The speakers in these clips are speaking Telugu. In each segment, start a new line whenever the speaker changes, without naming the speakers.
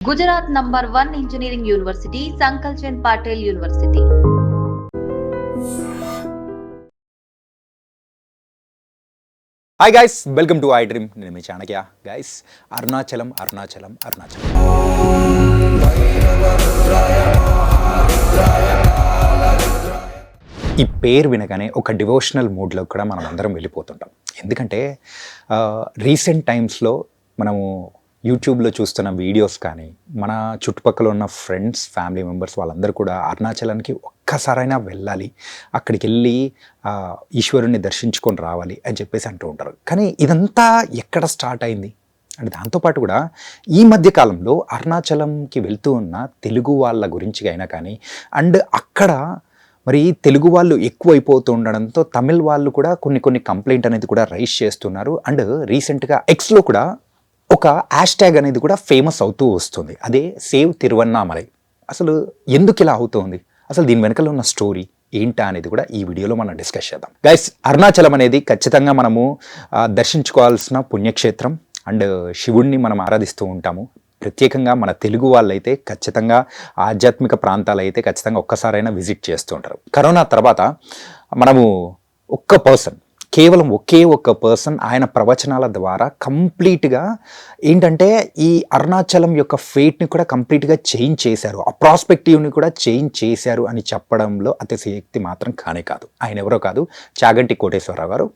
Gujarat number 1 engineering university Sankalchand Patil university.
Hi guys, welcome to I dream. నేను మీ చాణక్య. గైస్, అరుణాచలం అరుణాచలం అరుణాచలం ఈ పేరు వినగానే ఒక డివోషనల్ మూడ్లో కూడా మనం అందరం వెళ్ళిపోతుంటాం. ఎందుకంటే రీసెంట్ టైమ్స్లో మనము యూట్యూబ్లో చూస్తున్న వీడియోస్ కానీ, మన చుట్టుపక్కల ఉన్న ఫ్రెండ్స్, ఫ్యామిలీ మెంబర్స్ వాళ్ళందరూ కూడా అరుణాచలానికి ఒక్కసారైనా వెళ్ళాలి, అక్కడికి వెళ్ళి ఈశ్వరుని దర్శించుకొని రావాలి అని చెప్పేసి అంటూ ఉంటారు. కానీ ఇదంతా ఎక్కడ స్టార్ట్ అయింది అంటే, దాంతోపాటు కూడా ఈ మధ్య కాలంలో అరుణాచలంకి వెళ్తూ ఉన్న తెలుగు వాళ్ళ గురించి అయినా కానీ, అండ్ అక్కడ మరి తెలుగు వాళ్ళు ఎక్కువైపోతూ ఉండడంతో తమిళ్ వాళ్ళు కూడా కొన్ని కంప్లైంట్ అనేది కూడా రైజ్ చేస్తున్నారు. అండ్ రీసెంట్గా ఎక్స్లో కూడా ఒక హ్యాష్ ట్యాగ్ అనేది కూడా ఫేమస్ అవుతూ వస్తుంది. అదే సేవ్ తిరువన్నామలై. అసలు ఎందుకు ఇలా అవుతుంది, అసలు దీని వెనకాల ఉన్న స్టోరీ ఏంటా అనేది కూడా ఈ వీడియోలో మనం డిస్కస్ చేద్దాం. గైస్, అరుణాచలం అనేది ఖచ్చితంగా మనము దర్శించుకోవాల్సిన పుణ్యక్షేత్రం. అండ్ శివుణ్ణి మనం ఆరాధిస్తూ ఉంటాము. ప్రత్యేకంగా మన తెలుగు వాళ్ళైతే ఖచ్చితంగా ఆధ్యాత్మిక ప్రాంతాలు అయితే ఖచ్చితంగా ఒక్కసారైనా విజిట్ చేస్తూ ఉంటారు. కరోనా తర్వాత మనము కేవలం ఒకే ఒక్క పర్సన్ ఆయన ప్రవచనాల ద్వారా కంప్లీట్గా ఏంటంటే ఈ అరుణాచలం యొక్క ఫేట్ని కూడా కంప్లీట్గా చేంజ్ చేశారు, ఆ ప్రాస్పెక్టివ్ని కూడా చేంజ్ చేశారు అని చెప్పడంలో అతిశయోక్తి మాత్రం కానే కాదు. ఆయన ఎవరో కాదు, చాగంటి కోటేశ్వరరావు గారు.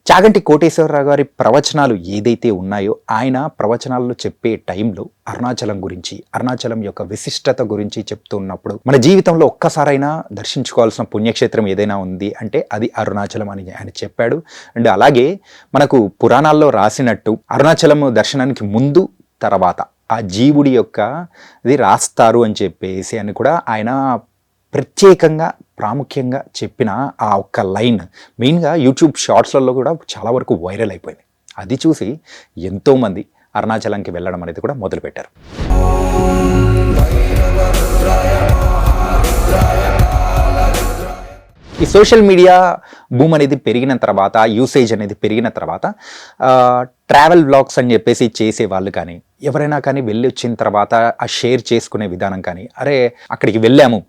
చాగంటి కోటేశ్వరరావు గారి ప్రవచనాలు ఏదైతే ఉన్నాయో, ఆయన ప్రవచనాల్లో చెప్పే టైంలో అరుణాచలం గురించి, అరుణాచలం యొక్క విశిష్టత గురించి చెప్తున్నప్పుడు, మన జీవితంలో ఒక్కసారైనా దర్శించుకోవాల్సిన పుణ్యక్షేత్రం ఏదైనా ఉంది అంటే అది అరుణాచలం అని ఆయన చెప్పాడు. అండ్ అలాగే మనకు పురాణాల్లో రాసినట్టు అరుణాచలం దర్శనానికి ముందు తర్వాత ఆ జీవుడి యొక్క ఇది రాస్తారు అని చెప్పేసి అని కూడా ఆయన ప్రత్యేకంగా ప్రాముఖ్యంగా చెప్పిన ఆ ఒక్క లైన్ మెయిన్గా యూట్యూబ్ షార్ట్స్లలో కూడా చాలా వరకు వైరల్ అయిపోయింది. అది చూసి ఎంతోమంది అరుణాచలంకి వెళ్ళడం అనేది కూడా మొదలుపెట్టారు. ఈ సోషల్ మీడియా బూమ్ అనేది పెరిగిన తర్వాత, యూసేజ్ అనేది పెరిగిన తర్వాత ట్రావెల్ వ్లాగ్స్ అని చెప్పేసి చేసే వాళ్ళు కానీ, ఎవరైనా కానీ వెళ్ళి వచ్చిన తర్వాత ఆ షేర్ చేసుకునే విధానం కానీ, అరే అక్కడికి వెళ్ళాము,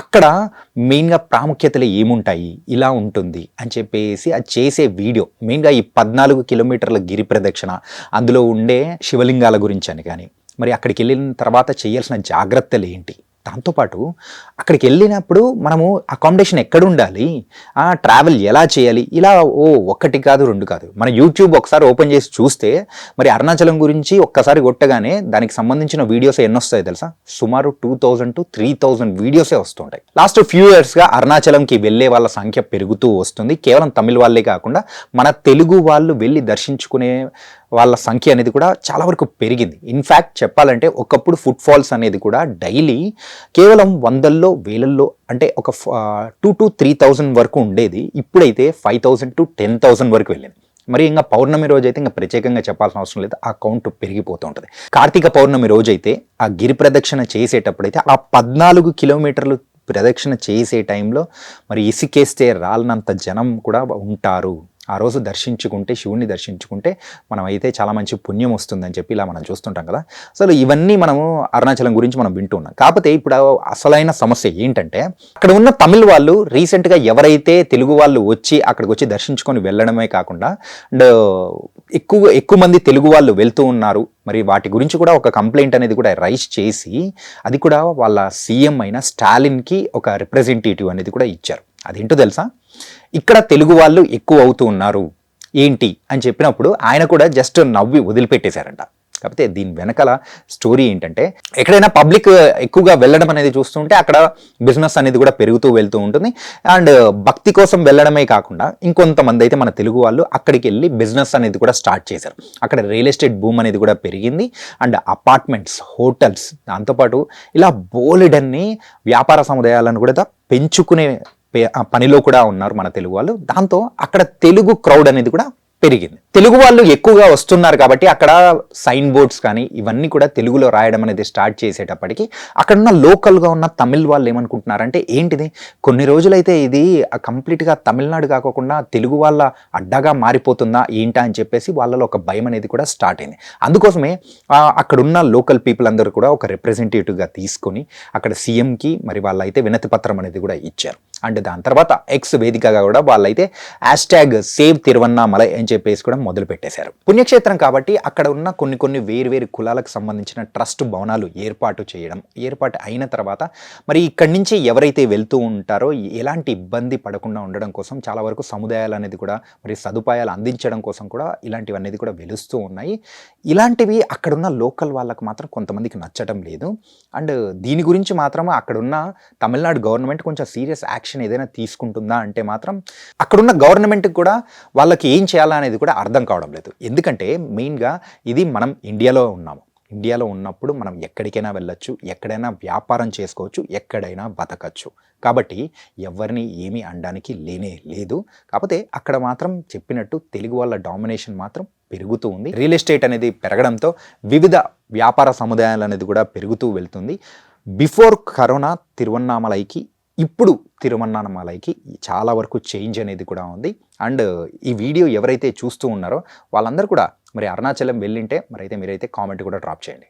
అక్కడ మెయిన్గా ప్రాముఖ్యతలు ఏముంటాయి, ఇలా ఉంటుంది అని చెప్పేసి అది చేసే వీడియో, మెయిన్గా ఈ 14 కిలోమీటర్ల గిరి ప్రదక్షిణ, అందులో ఉండే శివలింగాల గురించి అని కానీ, మరి అక్కడికి వెళ్ళిన తర్వాత చేయాల్సిన జాగ్రత్తలు ఏంటి, దాంతోపాటు అక్కడికి వెళ్ళినప్పుడు మనము అకామిడేషన్ ఎక్కడ ఉండాలి, ట్రావెల్ ఎలా చేయాలి, ఇలా ఒకటి కాదు రెండు కాదు. మన యూట్యూబ్ ఒకసారి ఓపెన్ చేసి చూస్తే మరి అరుణాచలం గురించి ఒక్కసారి కొట్టగానే దానికి సంబంధించిన వీడియోస్ ఎన్ని వస్తాయి తెలుసా? సుమారు 2000 to 3000 వీడియోసే వస్తుంటాయి. లాస్ట్ ఫ్యూ ఇయర్స్గా అరుణాచలంకి వెళ్ళే వాళ్ళ సంఖ్య పెరుగుతూ వస్తుంది. కేవలం తమిళ వాళ్ళే కాకుండా మన తెలుగు వాళ్ళు వెళ్ళి దర్శించుకునే వాళ్ళ సంఖ్య అనేది కూడా చాలా వరకు పెరిగింది. ఇన్ఫ్యాక్ట్ చెప్పాలంటే ఒకప్పుడు ఫుట్ ఫాల్స్ అనేది కూడా డైలీ కేవలం 100ల్లో 1000ల్లో అంటే ఒక 2 to 3000 వరకు ఉండేది. ఇప్పుడైతే 5000 to 10,000 వరకు వెళ్ళింది. మరి ఇంకా పౌర్ణమి రోజు అయితే ఇంకా ప్రత్యేకంగా చెప్పాల్సిన అవసరం లేదు, ఆ కౌంట్ పెరిగిపోతూ ఉంటుంది. కార్తీక పౌర్ణమి రోజైతే ఆ గిరి ప్రదక్షిణ చేసేటప్పుడైతే ఆ 14 కిలోమీటర్లు ప్రదక్షిణ చేసే టైంలో మరి ఇసుకేస్తే రాలనంత జనం కూడా ఉంటారు. ఆ రోజు దర్శించుకుంటే, శివుణ్ణి దర్శించుకుంటే మనం అయితే చాలా మంచి పుణ్యం వస్తుందని చెప్పి ఇలా మనం చూస్తుంటాం కదా. అసలు ఇవన్నీ మనము అరుణాచలం గురించి మనం వింటున్నాం. కాకపోతే ఇప్పుడు అసలైన సమస్య ఏంటంటే, అక్కడ ఉన్న తమిళ వాళ్ళు రీసెంట్గా ఎవరైతే తెలుగు వాళ్ళు వచ్చి అక్కడికి వచ్చి దర్శించుకొని వెళ్ళడమే కాకుండా అండ్ ఎక్కువ మంది తెలుగు వాళ్ళు వెళ్తూ ఉన్నారు. మరి వాటి గురించి కూడా ఒక కంప్లైంట్ అనేది కూడా రైజ్ చేసి, అది కూడా వాళ్ళ సీఎం అయిన స్టాలిన్కి ఒక రిప్రజెంటేటివ్ అనేది కూడా ఇచ్చారు. అదేంటో తెలుసా? ఇక్కడ తెలుగు వాళ్ళు ఎక్కువ అవుతూ ఉన్నారు ఏంటి అని చెప్పినప్పుడు ఆయన కూడా జస్ట్ నవ్వి వదిలిపెట్టేశారంట. కాకపోతే దీని వెనకాల స్టోరీ ఏంటంటే, ఎక్కడైనా పబ్లిక్ ఎక్కువగా వెళ్ళడం అనేది చూస్తుంటే అక్కడ బిజినెస్ అనేది కూడా పెరుగుతూ వెళ్తూ ఉంటుంది. అండ్ భక్తి కోసం వెళ్ళడమే కాకుండా ఇంకొంతమంది అయితే మన తెలుగు వాళ్ళు అక్కడికి వెళ్ళి బిజినెస్ అనేది కూడా స్టార్ట్ చేశారు. అక్కడ రియల్ ఎస్టేట్ బూమ్ అనేది కూడా పెరిగింది. అండ్ అపార్ట్మెంట్స్, హోటల్స్, దాంతోపాటు ఇలా బోలెడన్ని వ్యాపార సముదాయాలను కూడా పెంచుకునే పనిలో కూడా ఉన్నారు మన తెలుగు వాళ్ళు. దాంతో అక్కడ తెలుగు క్రౌడ్ అనేది కూడా పెరిగింది. తెలుగు వాళ్ళు ఎక్కువగా వస్తున్నారు కాబట్టి అక్కడ సైన్ బోర్డ్స్ కానీ ఇవన్నీ కూడా తెలుగులో రాయడం అనేది స్టార్ట్ చేసేటప్పటికి అక్కడ ఉన్న లోకల్గా ఉన్న తమిళ్ వాళ్ళు ఏమనుకుంటున్నారంటే ఏంటిది కొన్ని రోజులైతే ఇది కంప్లీట్గా తమిళనాడు కాకుండా తెలుగు వాళ్ళ అడ్డాగా మారిపోతుందా ఏంటా అని చెప్పేసి వాళ్ళలో ఒక భయం అనేది కూడా స్టార్ట్ అయింది. అందుకోసమే అక్కడున్న లోకల్ పీపుల్ అందరూ కూడా ఒక రిప్రజెంటేటివ్గా తీసుకొని అక్కడ సీఎంకి మరి వాళ్ళైతే వినతి పత్రం అనేది కూడా ఇచ్చారు. అండ్ దాని తర్వాత ఎక్స్ వేదికగా కూడా వాళ్ళైతే హ్యాష్ట్యాగ్ సేవ్ తిరువన్నామలై అని చెప్పేసి కూడా మొదలు పెట్టేశారు. పుణ్యక్షేత్రం కాబట్టి అక్కడ ఉన్న కొన్ని వేరు కులాలకు సంబంధించిన ట్రస్ట్ భవనాలు ఏర్పాటు అయిన తర్వాత మరి ఇక్కడి నుంచి ఎవరైతే వెళ్తూ ఉంటారో ఎలాంటి ఇబ్బంది పడకుండా ఉండడం కోసం చాలా వరకు సముదాయాలు అనేది కూడా మరి సదుపాయాలు అందించడం కోసం కూడా ఇలాంటివన్నీ కూడా వెలుస్తూ ఉన్నాయి. ఇలాంటివి అక్కడున్న లోకల్ వాళ్ళకు మాత్రం కొంతమందికి నచ్చటం లేదు. అండ్ దీని గురించి మాత్రం అక్కడున్న తమిళనాడు గవర్నమెంట్ కొంచెం సీరియస్ యాక్షన్ ఏదైనా తీసుకుంటుందా అంటే మాత్రం అక్కడున్న గవర్నమెంట్కి కూడా వాళ్ళకి ఏం చేయాలా అనేది కూడా అర్థం కావడం లేదు. ఎందుకంటే మెయిన్గా ఇది మనం ఇండియాలో ఉన్నప్పుడు మనం ఎక్కడికైనా వెళ్ళొచ్చు, ఎక్కడైనా వ్యాపారం చేసుకోవచ్చు, ఎక్కడైనా బతకచ్చు. కాబట్టి ఎవరిని ఏమీ అనడానికి లేనే లేదు. కాకపోతే అక్కడ మాత్రం చెప్పినట్టు తెలుగు వాళ్ళ డామినేషన్ మాత్రం పెరుగుతూ ఉంది. రియల్ ఎస్టేట్ అనేది పెరగడంతో వివిధ వ్యాపార సముదాయాలు అనేది కూడా పెరుగుతూ వెళ్తుంది. బిఫోర్ కరోనా తిరువన్నామలైకి ఇప్పుడు తిరువన్నామలైకి చాలా వరకు చేంజ్ అనేది కూడా ఉంది. అండ్ ఈ వీడియో ఎవరైతే చూస్తూ ఉన్నారో వాళ్ళందరూ కూడా మరి అరుణాచలం వెళ్ళింటే మరైతే మీరైతే కామెంట్ కూడా డ్రాప్ చేయండి.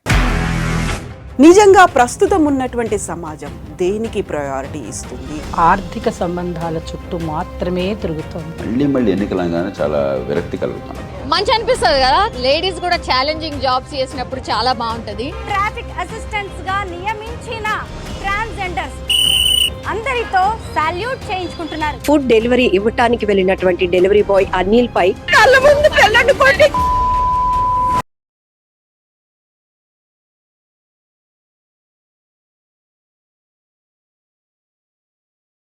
నిజంగా ప్రస్తుతం ఉన్నటువంటి సమాజం దేనికి ప్రయారిటీ ఇస్తుంది?
ఆర్థిక సంబంధాల చుట్టూ మాత్రమే తిరుగుతోంది.
మళ్ళీ ఎన్నికలంగానే చాలా విరక్తి కలుగుతాను.
మంచి అనిపిస్తుంది కదా, లేడీస్ కూడా ఛాలెంజింగ్ జాబ్స్ చేసినప్పుడు చాలా బాగుంటది.
ట్రాఫిక్ అసిస్టెంట్స్ గా నియమించిన ట్రాన్స్జెండర్స్ అందరితో సాల్యూట్ చేయించుకుంటున్నారు.
ఫుడ్ డెలివరీ ఇవ్వటానికి వెళ్ళినటువంటి డెలివరీ బాయ్ అనిల్ పై కళ్ళ ముందు